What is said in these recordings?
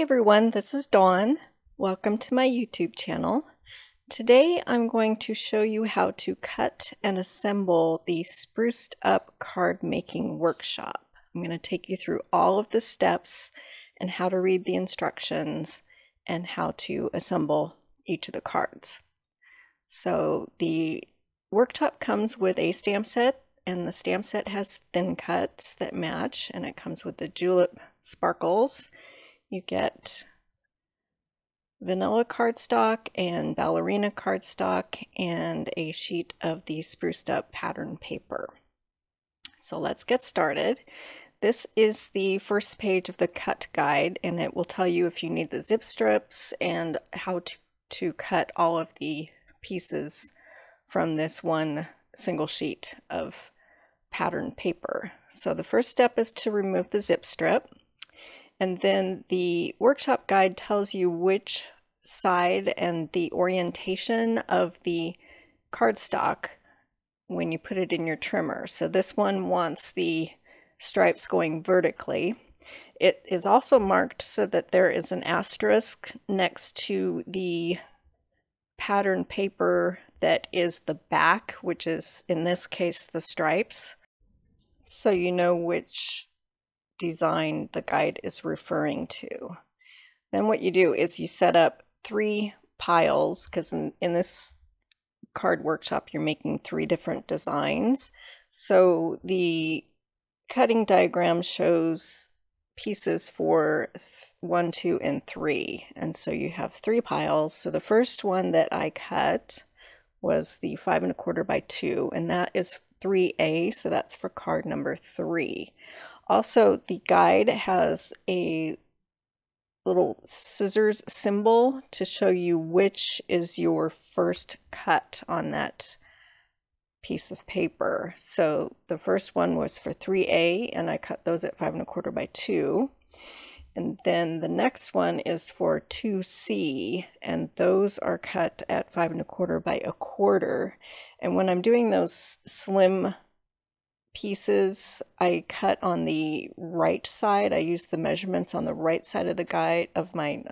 everyone, this is Dawn. Welcome to my YouTube channel. Today I'm going to show you how to cut and assemble the spruced up card making workshop. I'm going to take you through all of the steps and how to read the instructions and how to assemble each of the cards. So the workshop comes with a stamp set, and the stamp set has thin cuts that match, and it comes with the julep sparkles. You get vanilla cardstock and ballerina cardstock and a sheet of the spruced up pattern paper. So let's get started. This is the first page of the cut guide, and it will tell you if you need the zip strips and how to cut all of the pieces from this one single sheet of pattern paper. So the first step is to remove the zip strip. And then the workshop guide tells you which side and the orientation of the cardstock when you put it in your trimmer. So this one wants the stripes going vertically. It is also marked so that there is an asterisk next to the pattern paper that is the back, which is in this case the stripes. So you know which design the guide is referring to. Then what you do is you set up 3 piles, because in this card workshop you're making 3 different designs. So the cutting diagram shows pieces for 1, 2, and 3, and so you have 3 piles. So the first one that I cut was the 5 1/4 by 2, and that is 3A, so that's for card number 3. Also, the guide has a little scissors symbol to show you which is your first cut on that piece of paper. So the first one was for 3A, and I cut those at 5 1/4 by 2. And then the next one is for 2C, and those are cut at 5 1/4 by 1/4. And when I'm doing those slim pieces, I cut on the right side. I use the measurements on the right side of the guide of my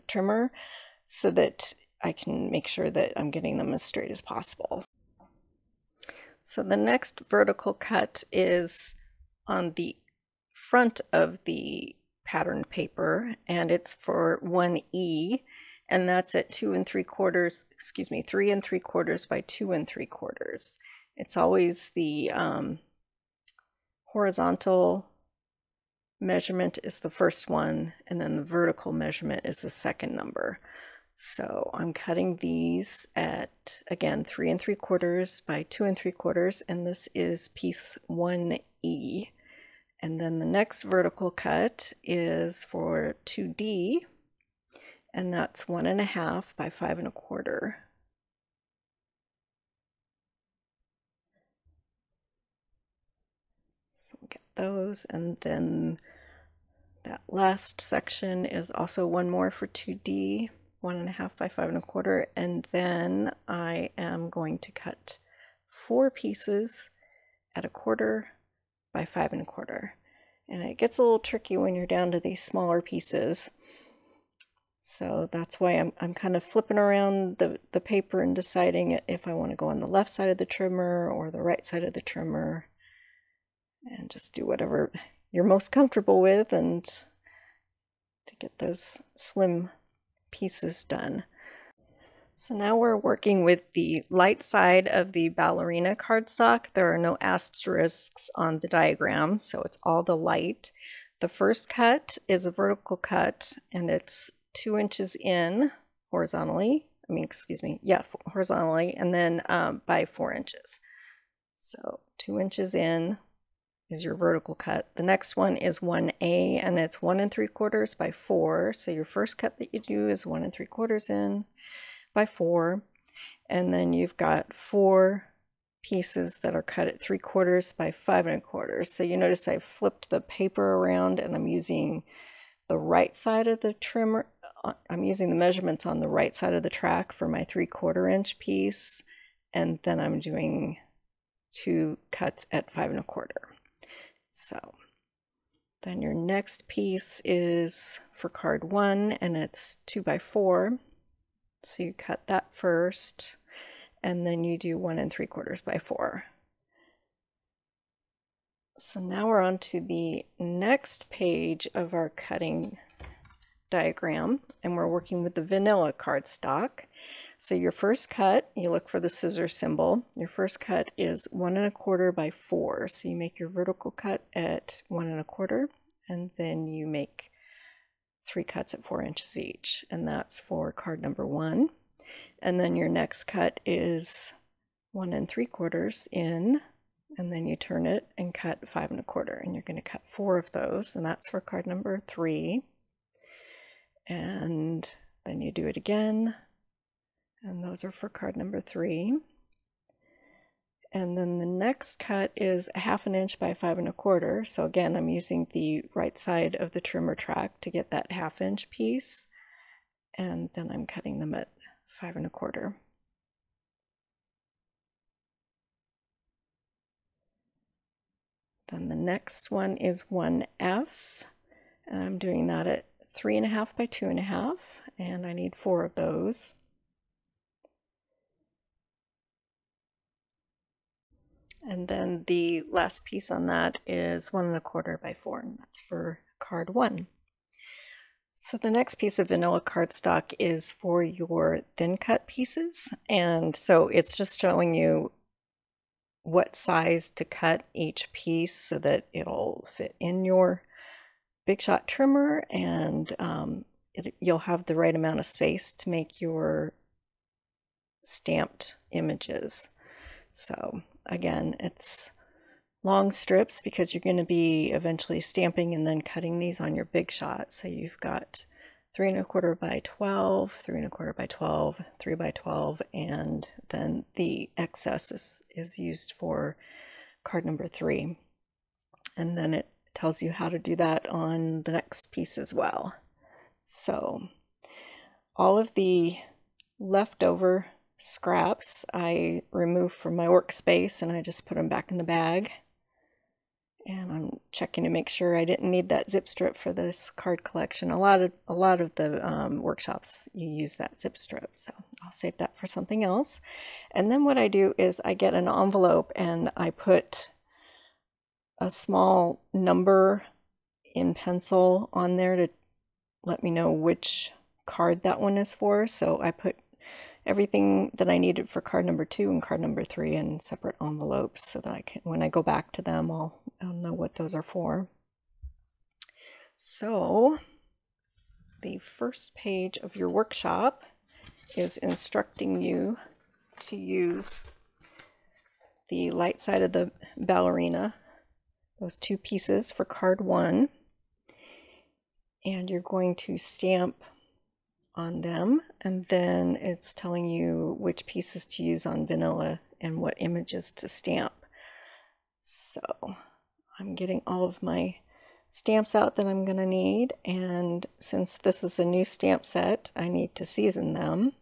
trimmer so that I can make sure that I'm getting them as straight as possible. So the next vertical cut is on the front of the pattern paper, and it's for 1E, and that's at 3 3/4 by 2 3/4. It's always the horizontal measurement is the first one, and then the vertical measurement is the second number. So I'm cutting these at, again, 3 3/4 by 2 3/4, and this is piece 1E. And then the next vertical cut is for 2D, and that's 1 1/2 by 5 1/4. So we'll get those, and then that last section is also one more for 2D, 1 1/2 by 5 1/4, and then I am going to cut 4 pieces at 1/4 by 5 1/4. And it gets a little tricky when you're down to these smaller pieces. So that's why I'm kind of flipping around the paper and deciding if I want to go on the left side of the trimmer or the right side of the trimmer. And just do whatever you're most comfortable with, and to get those slim pieces done. So now we're working with the light side of the ballerina cardstock. There are no asterisks on the diagram, so it's all the light. The first cut is a vertical cut, and it's 2 inches in horizontally. Horizontally, and then by 4 inches. So 2 inches in is your vertical cut. The next one is 1A, and it's 1 3/4 by 4. So your first cut that you do is 1 3/4 in by 4, and then you've got 4 pieces that are cut at 3/4 by 5 1/4. So you notice I flipped the paper around, and I'm using the right side of the trimmer. I'm using the measurements on the right side of the track for my 3/4 inch piece, and then I'm doing 2 cuts at 5 1/4. So Then your next piece is for card 1, and it's 2 by 4. So you cut that first, and then you do 1 3/4 by 4. So now we're on to the next page of our cutting diagram, and we're working with the vanilla cardstock. So your first cut, you look for the scissor symbol. Your first cut is 1 1/4 by 4. So you make your vertical cut at 1 1/4, and then you make 3 cuts at 4 inches each, and that's for card number 1. And then your next cut is 1 3/4 in, and then you turn it and cut 5 1/4, and you're going to cut 4 of those, and that's for card number 3. And then you do it again, and those are for card number 3. And then the next cut is 1/2 inch by 5 1/4. So again, I'm using the right side of the trimmer track to get that 1/2 inch piece, and then I'm cutting them at 5 1/4. Then the next one is 1F, and I'm doing that at 3 1/2 by 2 1/2, and I need 4 of those. And then the last piece on that is 1 1/4 by 4, and that's for card 1. So the next piece of vanilla cardstock is for your thin cut pieces, and so it's just showing you what size to cut each piece so that it'll fit in your Big Shot trimmer, and you'll have the right amount of space to make your stamped images. So again, it's long strips because you're going to be eventually stamping and then cutting these on your Big Shot. So you've got 3 1/4 by 12, 3 1/4 by 12, 3 by 12, and then the excess is used for card number 3. And then it tells you how to do that on the next piece as well. So all of the leftover scraps I removed from my workspace, and I just put them back in the bag. And I'm checking to make sure I didn't need that zip strip for this card collection. A lot of the workshops you use that zip strip, so I'll save that for something else. And then what I do is I get an envelope and I put a small number in pencil on there to let me know which card that one is for. So I put everything that I needed for card number 2 and card number 3 in separate envelopes so that I can, when I go back to them, I'll know what those are for. So the first page of your workshop is instructing you to use the light side of the ballerina, those 2 pieces for card 1, and you're going to stamp on them, and then it's telling you which pieces to use on vanilla and what images to stamp. So I'm getting all of my stamps out that I'm going to need, and since this is a new stamp set, I need to season them.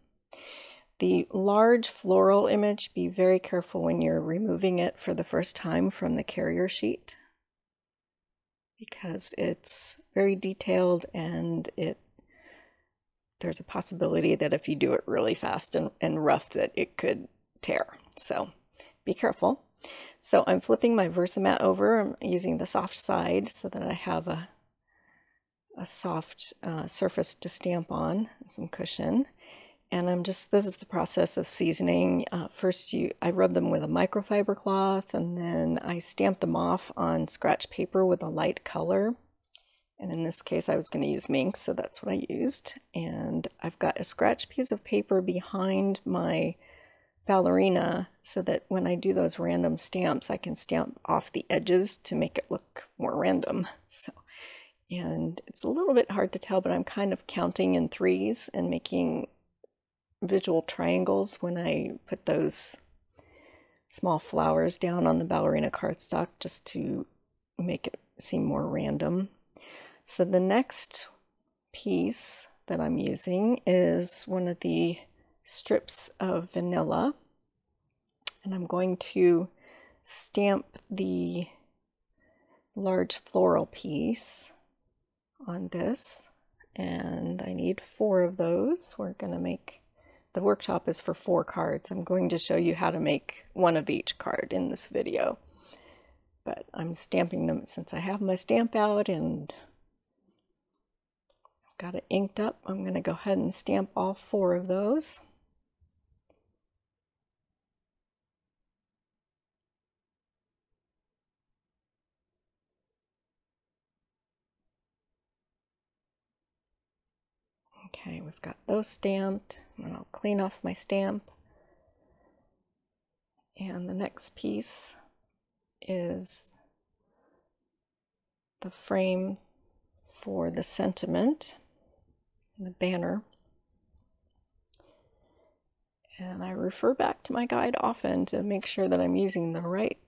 The large floral image, be very careful when you're removing it for the first time from the carrier sheet, because it's very detailed, and there's a possibility that if you do it really fast and rough that it could tear. So be careful. So I'm flipping my Versamat over. I'm using the soft side so that I have a soft surface to stamp on, and some cushion. And this is the process of seasoning. First I rub them with a microfiber cloth, and then I stamp them off on scratch paper with a light color. And in this case, I was going to use Minx, so that's what I used. And I've got a scratch piece of paper behind my ballerina so that when I do those random stamps, I can stamp off the edges to make it look more random. And it's a little bit hard to tell, but I'm kind of counting in 3s and making visual triangles when I put those small flowers down on the ballerina cardstock, just to make it seem more random. So the next piece that I'm using is one of the strips of vanilla, and I'm going to stamp the large floral piece on this, and I need 4 of those. We're going to make, the workshop is for 4 cards. I'm going to show you how to make 1 of each card in this video, but I'm stamping them since I have my stamp out and got it inked up. I'm going to go ahead and stamp all 4 of those. Okay, we've got those stamped, and I'll clean off my stamp. And the next piece is the frame for the sentiment, the banner. And I refer back to my guide often to make sure that I'm using the right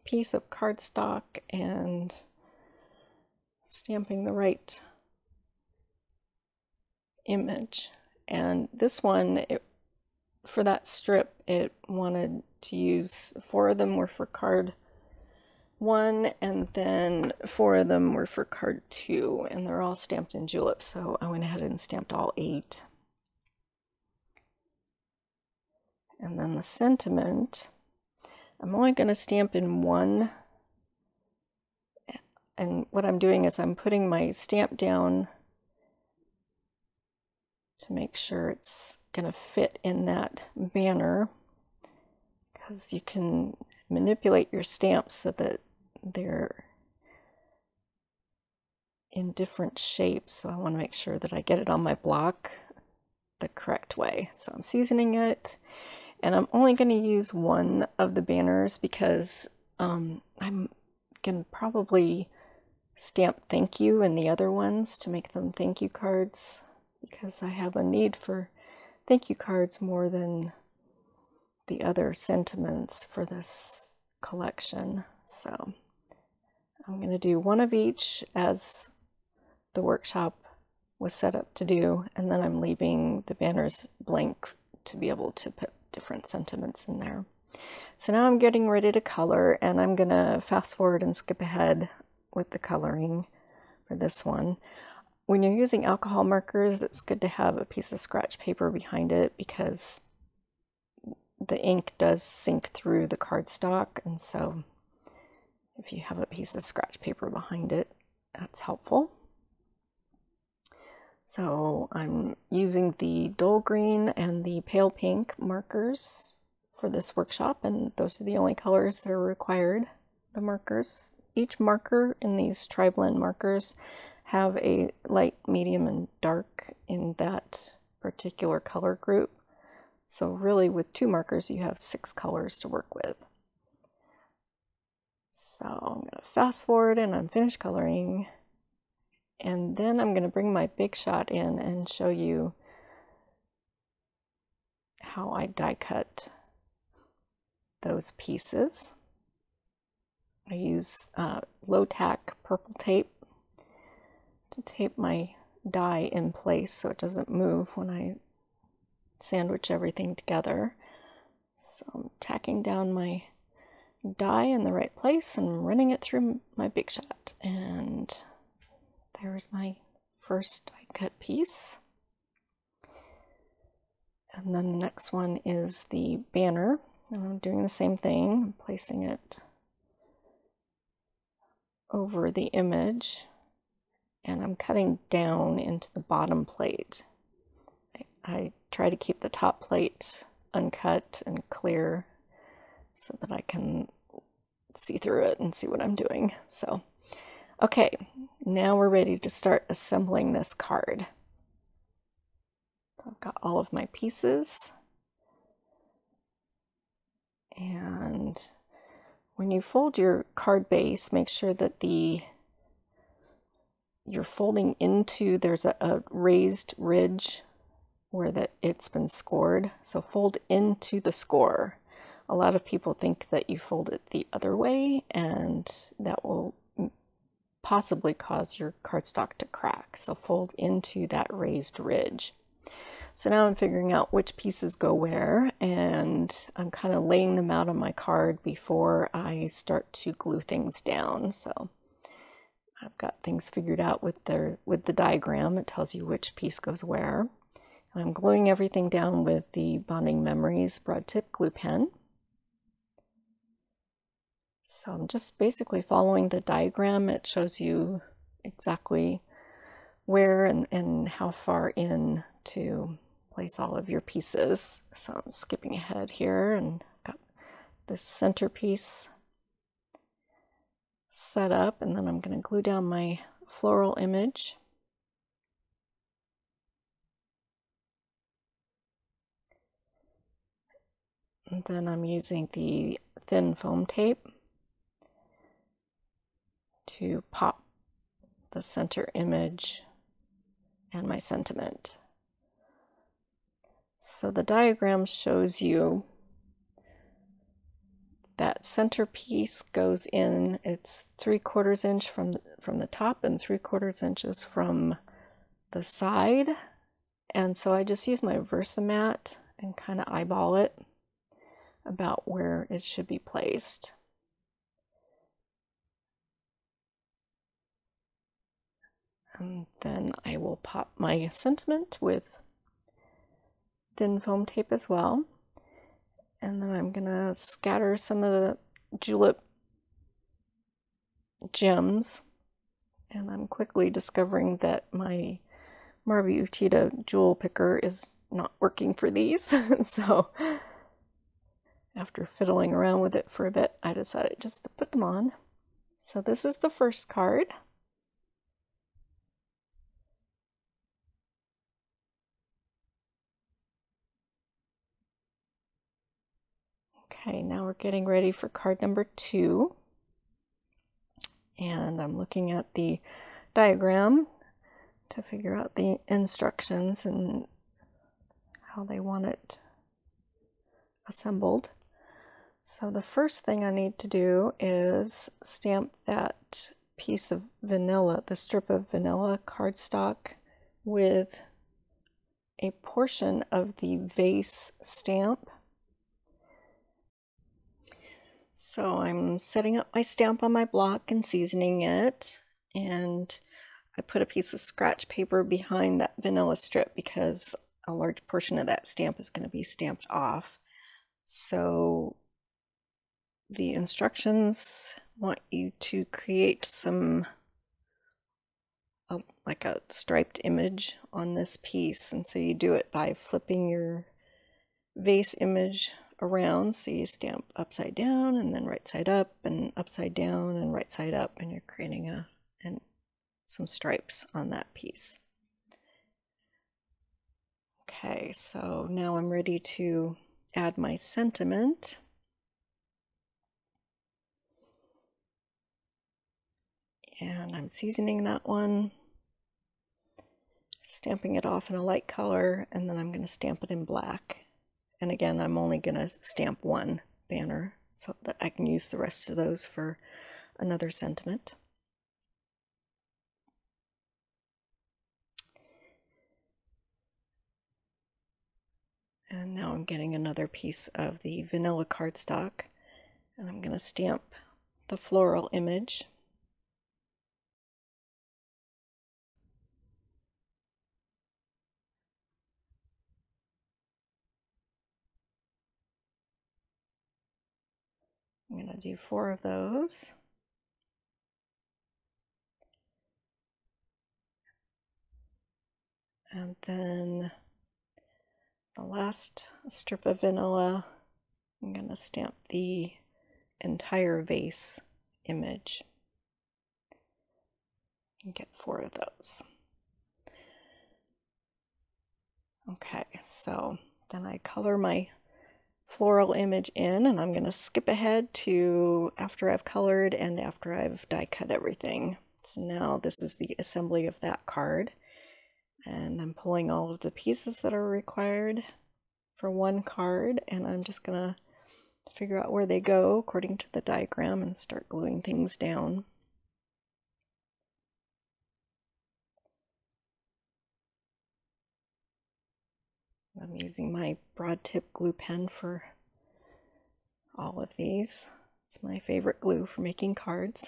piece of cardstock and stamping the right image. And this one, for that strip, it wanted to use 4 of them were for card 1, and then 4 of them were for card 2, and they're all stamped in julep, so I went ahead and stamped all 8. And then the sentiment, I'm only going to stamp in 1, and what I'm doing is I'm putting my stamp down to make sure it's going to fit in that banner, because you can manipulate your stamps so that they're in different shapes. So I want to make sure that I get it on my block the correct way. So I'm seasoning it, and I'm only going to use 1 of the banners because I'm going to probably stamp thank you in the other ones to make them thank you cards, because I have a need for thank you cards more than the other sentiments for this collection. So I'm going to do 1 of each as the workshop was set up to do, and then I'm leaving the banners blank to be able to put different sentiments in there. So now I'm getting ready to color, and I'm going to fast forward and skip ahead with the coloring for this one. When you're using alcohol markers, it's good to have a piece of scratch paper behind it, because the ink does sink through the cardstock, and so if you have a piece of scratch paper behind it, that's helpful. So I'm using the dull green and the pale pink markers for this workshop, and those are the only colors that are required, the markers. Each marker in these tri-blend markers have a light, medium, and dark in that particular color group. So really with 2 markers you have 6 colors to work with. So I'm going to fast forward and I'm finished coloring, and then I'm going to bring my Big Shot in and show you how I die cut those pieces. I use low tack purple tape to tape my die in place so it doesn't move when I sandwich everything together. So I'm tacking down my die in the right place and running it through my Big Shot, and there's my first die cut piece. And then the next one is the banner, and I'm doing the same thing. I'm placing it over the image, and I'm cutting down into the bottom plate. I try to keep the top plate uncut and clear so that I can see through it and see what I'm doing. So, okay, now we're ready to start assembling this card. So I've got all of my pieces, and when you fold your card base, make sure that you're folding into, there's a raised ridge where it's been scored. So fold into the score. A lot of people think that you fold it the other way, and that will possibly cause your cardstock to crack. So fold into that raised ridge. So now I'm figuring out which pieces go where, and I'm kind of laying them out on my card before I start to glue things down. So I've got things figured out with the diagram. It tells you which piece goes where. And I'm gluing everything down with the Bonding Memories broad tip glue pen. So I'm just basically following the diagram. It shows you exactly where and how far in to place all of your pieces. So I'm skipping ahead here and got this centerpiece set up, and then I'm going to glue down my floral image. And then I'm using the thin foam tape to pop the center image and my sentiment. So the diagram shows you that centerpiece goes in, it's 3/4 inch from the top and 3/4 inches from the side. And so I just use my Versamat and kind of eyeball it about where it should be placed. And then I will pop my sentiment with thin foam tape as well. And then I'm gonna scatter some of the julep gems. And I'm quickly discovering that my Marvi Utida jewel picker is not working for these. So after fiddling around with it for a bit, I decided just to put them on. So this is the first card. Okay, now we're getting ready for card number 2. And I'm looking at the diagram to figure out the instructions and how they want it assembled. So the first thing I need to do is stamp that piece of vanilla, the strip of vanilla cardstock, with a portion of the vase stamp. So I'm setting up my stamp on my block and seasoning it, and I put a piece of scratch paper behind that vanilla strip because a large portion of that stamp is going to be stamped off. So the instructions want you to create some like a striped image on this piece, and so you do it by flipping your vase image around. So you stamp upside down and then right side up and upside down and right side up, and you're creating some stripes on that piece. Okay, so now I'm ready to add my sentiment. And I'm seasoning that one, stamping it off in a light color, and then I'm going to stamp it in black. And again, I'm only going to stamp one banner so that I can use the rest of those for another sentiment. And now I'm getting another piece of the vanilla cardstock, and I'm going to stamp the floral image. I'm going to do 4 of those. And then the last strip of vanilla, I'm going to stamp the entire vase image and get 4 of those. Okay, so then I color my floral image in, and I'm going to skip ahead to after I've colored and after I've die cut everything. So now this is the assembly of that card, and I'm pulling all of the pieces that are required for one card, and I'm just going to figure out where they go according to the diagram and start gluing things down. I'm using my broad tip glue pen for all of these. It's my favorite glue for making cards.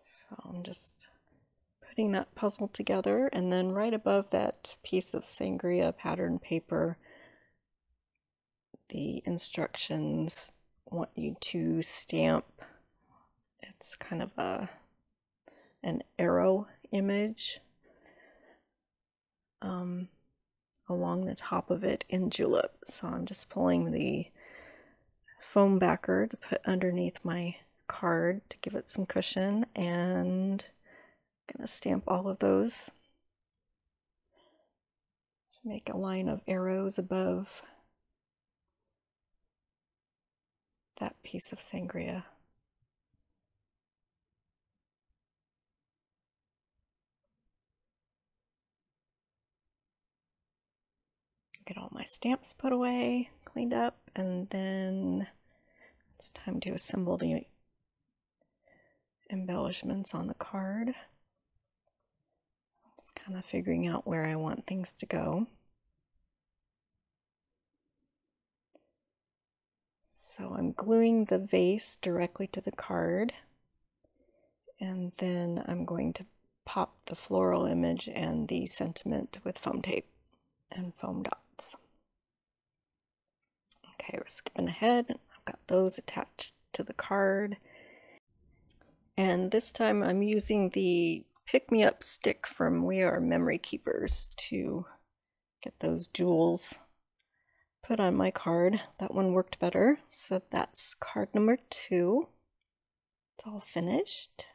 So I'm just putting that puzzle together, and then right above that piece of sangria pattern paper, the instructions want you to stamp, it's kind of an arrow image along the top of it in julep. So I'm just pulling the foam backer to put underneath my card to give it some cushion, and I'm going to stamp all of those to make a line of arrows above that piece of sangria. Get all my stamps put away, cleaned up, and then it's time to assemble the embellishments on the card. Just kind of figuring out where I want things to go. So I'm gluing the vase directly to the card, and then I'm going to pop the floral image and the sentiment with foam tape and foam dots. Okay, we're skipping ahead. I've got those attached to the card. And this time I'm using the pick-me-up stick from We Are Memory Keepers to get those jewels put on my card. That one worked better. So that's card number 2. It's all finished.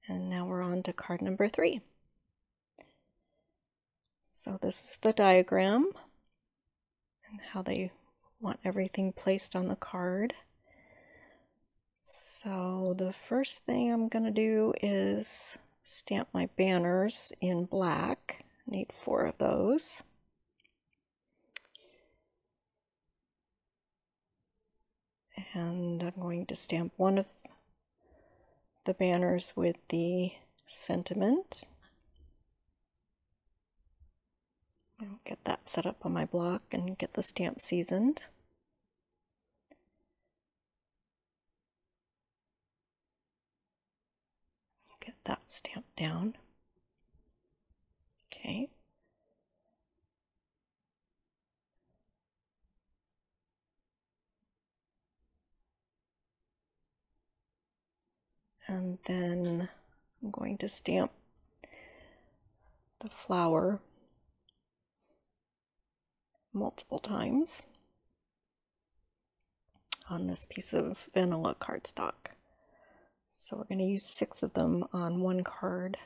And now we're on to card number 3. So this is the diagram and how they want everything placed on the card. So the first thing I'm going to do is stamp my banners in black. I need 4 of those. And I'm going to stamp one of the banners with the sentiment. I'll get that set up on my block and get the stamp seasoned. Get that stamped down. Okay. And then I'm going to stamp the flower multiple times on this piece of vanilla cardstock. So we're going to use 6 of them on one card.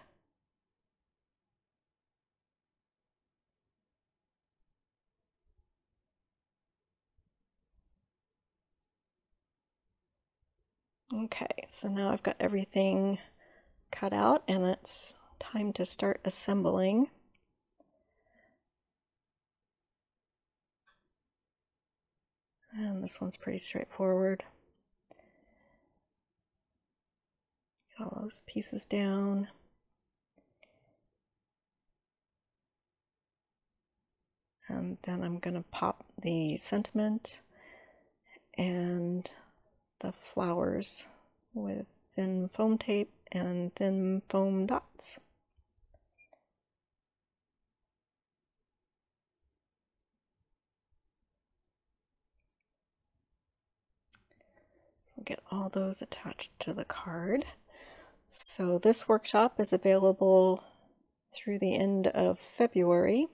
Okay, so now I've got everything cut out and it's time to start assembling. And this one's pretty straightforward. Get all those pieces down. And then I'm going to pop the sentiment and the flowers with thin foam tape and thin foam dots. So get all those attached to the card. So this workshop is available through the end of February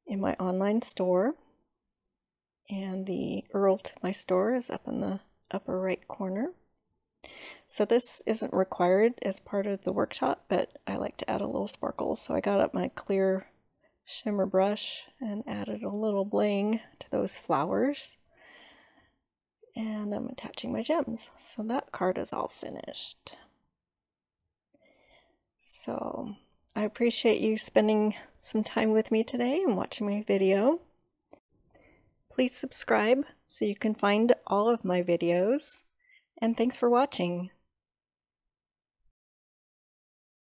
in my online store, and the URL to my store is up in the upper right corner. So this isn't required as part of the workshop, but I like to add a little sparkle, so I got up my clear shimmer brush and added a little bling to those flowers, and I'm attaching my gems. So that card is all finished. So I appreciate you spending some time with me today and watching my video. Please subscribe so you can find all of my videos, and thanks for watching.